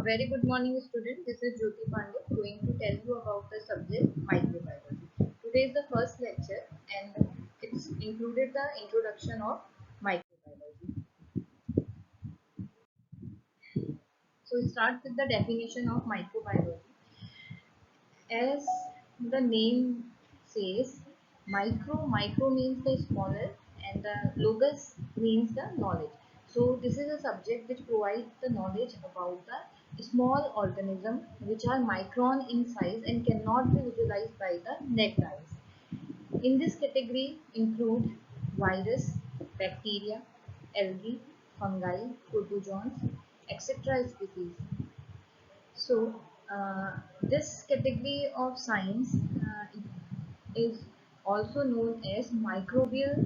Very good morning, student. This is Jyoti Pandey going to tell you about the subject microbiology. Today is the first lecture and it's included the introduction of microbiology. So we start with the definition of microbiology. As the name says, micro means the smaller and the logos means the knowledge. So this is a subject which provides the knowledge about the small organism which are micron in size and cannot be visualized by the naked eyes. In this category include virus, bacteria, algae, fungi, protozoans, etc. species. So, this category of science is also known as microbial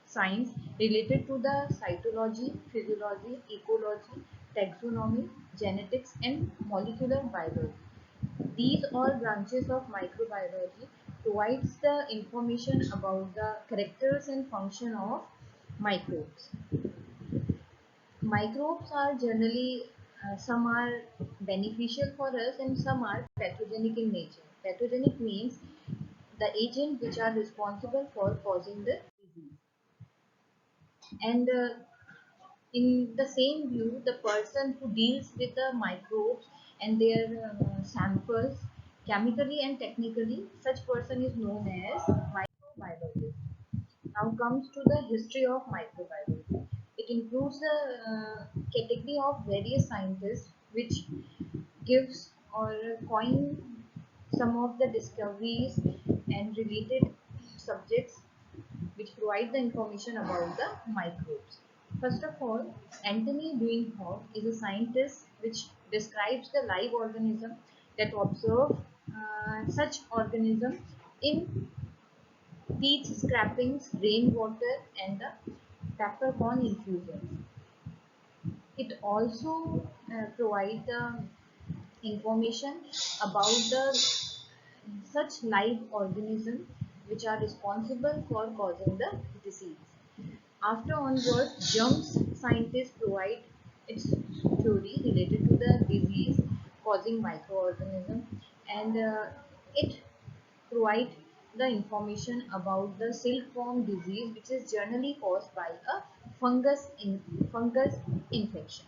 science related to the cytology, physiology, ecology, taxonomy, genetics and molecular biology. These all branches of microbiology provides the information about the characters and function of microbes. Microbes are generally, some are beneficial for us and some are pathogenic in nature. Pathogenic means the agent which are responsible for causing the disease. And in the same view, the person who deals with the microbes and their samples chemically and technically, such person is known as microbiologist. Now comes to the history of microbiology. It includes the category of various scientists which gives or coin some of the discoveries and related subjects which provide the information about the microbes. First of all, Anthony Leeuwenhoek is a scientist which describes the live organism that observe such organism in teeth scrapings, rainwater, and the peppercorn infusions. It also provides the information about the such live organisms which are responsible for causing the disease. After onwards, germs scientists provide its theory related to the disease causing microorganism, and it provide the information about the silkworm disease which is generally caused by a fungus infection.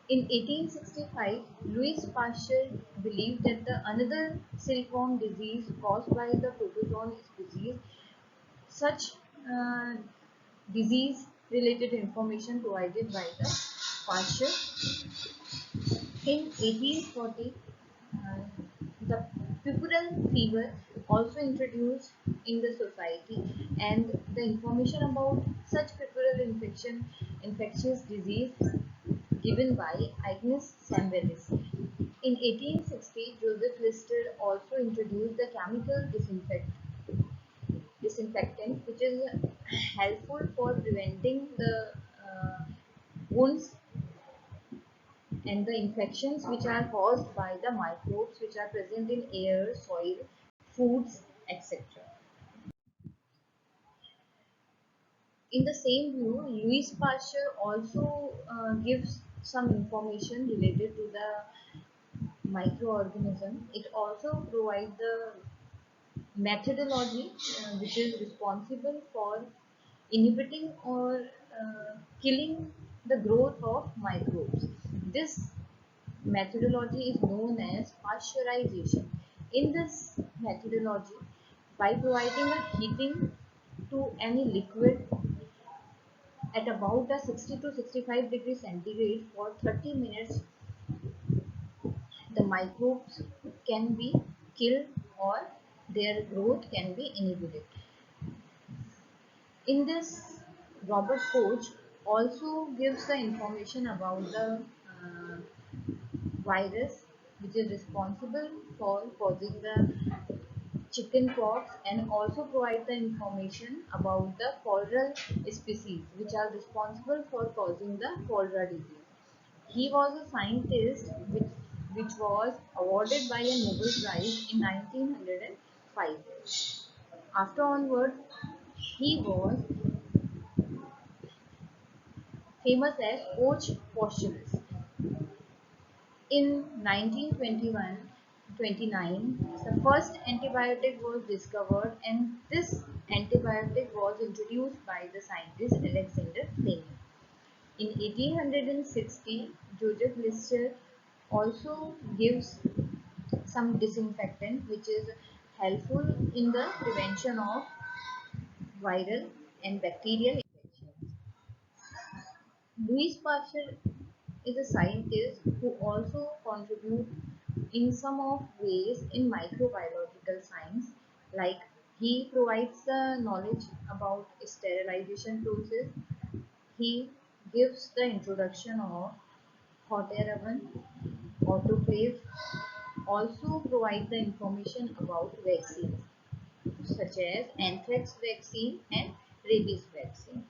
In 1865, Louis Pasteur believed that the another silkworm disease caused by the protozoan species. Such uh, disease related information provided by the Pasteur. In 1840, uh, the puerperal fever also introduced in the society, and the information about such puerperal infectious disease given by Agnes Samberis. In 1860, Joseph Lister also introduced the chemical disinfectant, which is helpful for preventing the wounds and the infections which are caused by the microbes which are present in air, soil, foods, etc. In the same view, Louis Pasteur also gives some information related to the microorganism. It also provides the methodology which is responsible for inhibiting or killing the growth of microbes. This methodology is known as pasteurization. In this methodology, by providing a heating to any liquid at about a 60 to 65 degrees centigrade for 30 minutes, the microbes can be killed or their growth can be inhibited. In this, Robert Koch also gives the information about the virus which is responsible for causing the chicken pox, and also provide the information about the cholera species which are responsible for causing the cholera disease. He was a scientist which was awarded by a Nobel Prize in 1905. After onward, he was famous as Coach Postulus. In 1929, the first antibiotic was discovered, and this antibiotic was introduced by the scientist Alexander Fleming. In 1860, Joseph Lister also gives some disinfectant which is helpful in the prevention of viral and bacterial infections. Louis Pasteur is a scientist who also contributes in some of ways in microbiological science, like he provides the knowledge about sterilization process. He gives the introduction of hot air oven, autoclave, also provide the information about vaccines such as anthrax vaccine and rabies vaccine.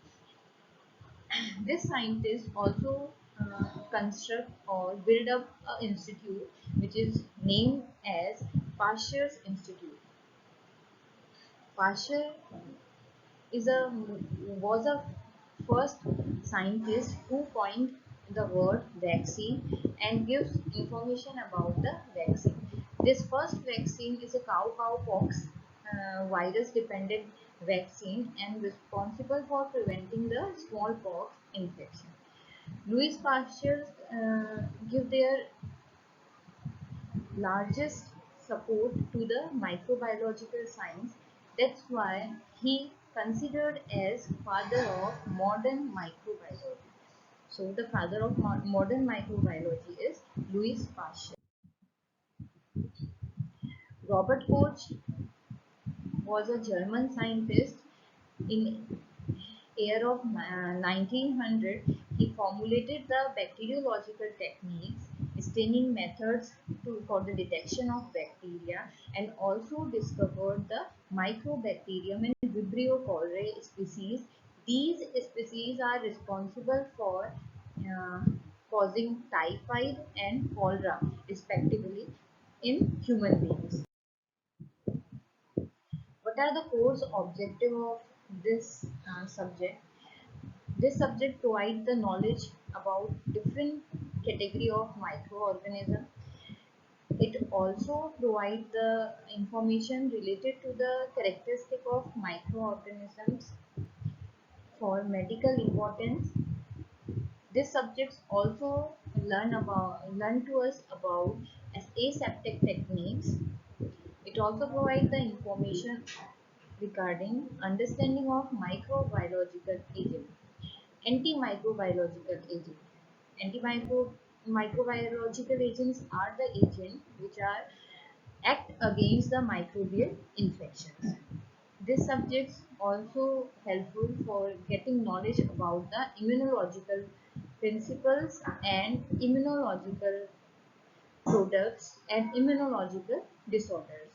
This scientist also construct or build up an institute which is named as Pasteur's Institute. Pasteur is a was a first scientist who coined the word vaccine and gives information about the vaccine. This first vaccine is a cow pox virus dependent vaccine and responsible for preventing the smallpox infection. Louis Pasteur give their largest support to the microbiological science. That's why he considered as father of modern microbiology. So the father of modern microbiology is Louis Pasteur. Robert Koch was a German scientist. In year of 1900, he formulated the bacteriological techniques, staining methods for the detection of bacteria, and also discovered the Microbacterium and Vibrio cholerae species. These species are responsible for uh, causing typhoid and cholera, respectively, in human beings. What are the course objective of this subject? This subject provides the knowledge about different category of microorganisms. It also provides the information related to the characteristic of microorganisms for medical importance. This subject also learn to us about aseptic techniques. It also provides the information regarding understanding of microbiological agents. Antimicrobiological agents. Antimicrobiological agents are the agents which are act against the microbial infections. This subject is also helpful for getting knowledge about the immunological principles and immunological products and immunological disorders.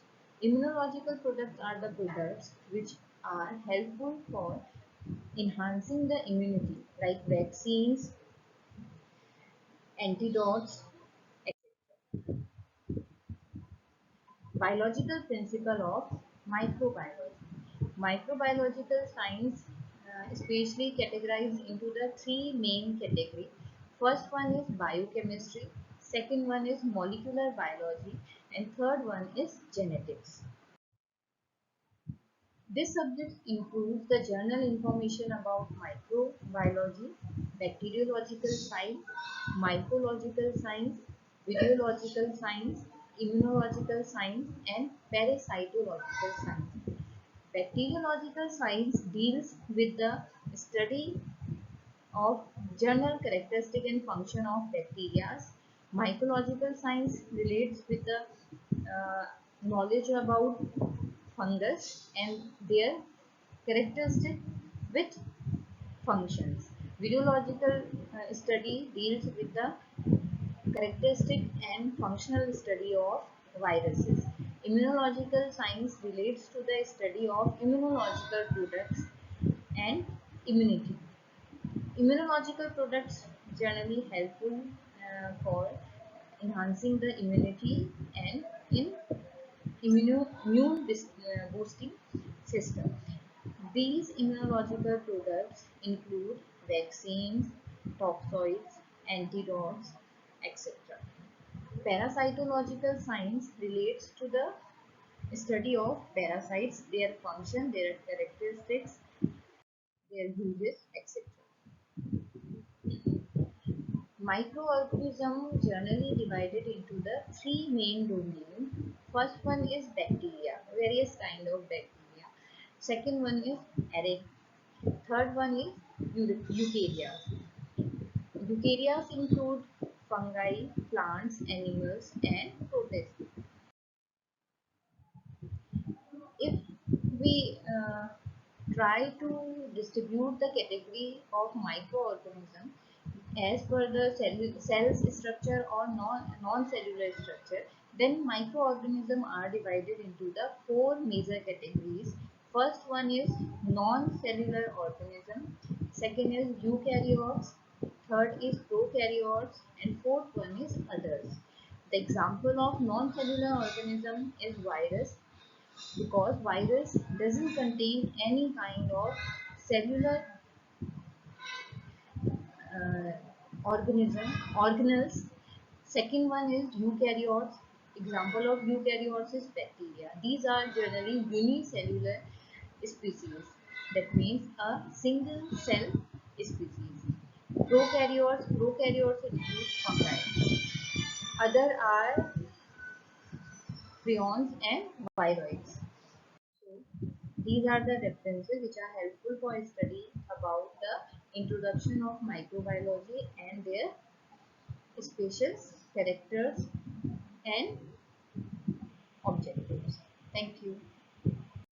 Immunological products are the products which are helpful for enhancing the immunity like vaccines, antidotes, etc. Biological principle of microbiology. Microbiological science especially categorized into the three main categories. First one is biochemistry, second one is molecular biology, and third one is genetics. This subject includes the journal information about microbiology, bacteriological science, mycological science, videological science, immunological science, and parasitological science. Bacteriological science deals with the study of general characteristic and function of bacteria. Mycological science relates with the knowledge about fungus and their characteristic with functions. Videological study deals with the characteristic and functional study of viruses. Immunological science relates to the study of immunological products and immunity. Immunological products generally helpful for enhancing the immunity and in immune boosting system. These immunological products include vaccines, toxoids, antidotes, etc. Parasitological science relates to the study of parasites, their function, their characteristics, their uses, etc. Microorganisms generally divided into the three main domains. First one is bacteria, various kind of bacteria. Second one is archaea. Third one is eukarya. Eukarya include fungi, plants, animals, and protists. If we try to distribute the category of microorganism as per the cell's structure or non-cellular structure, then microorganisms are divided into the four major categories. First one is non-cellular organism, second is eukaryotes, third is prokaryotes, and fourth one is others. The example of non-cellular organism is virus, because virus doesn't contain any kind of cellular uh, organelles. Second one is eukaryotes. Example of eukaryotes is bacteria. These are generally unicellular species. That means a single cell species. Prokaryotes include fungi. Other are prions and viroids. So these are the references which are helpful for study about the introduction of microbiology and their species, characters and objectives. Thank you.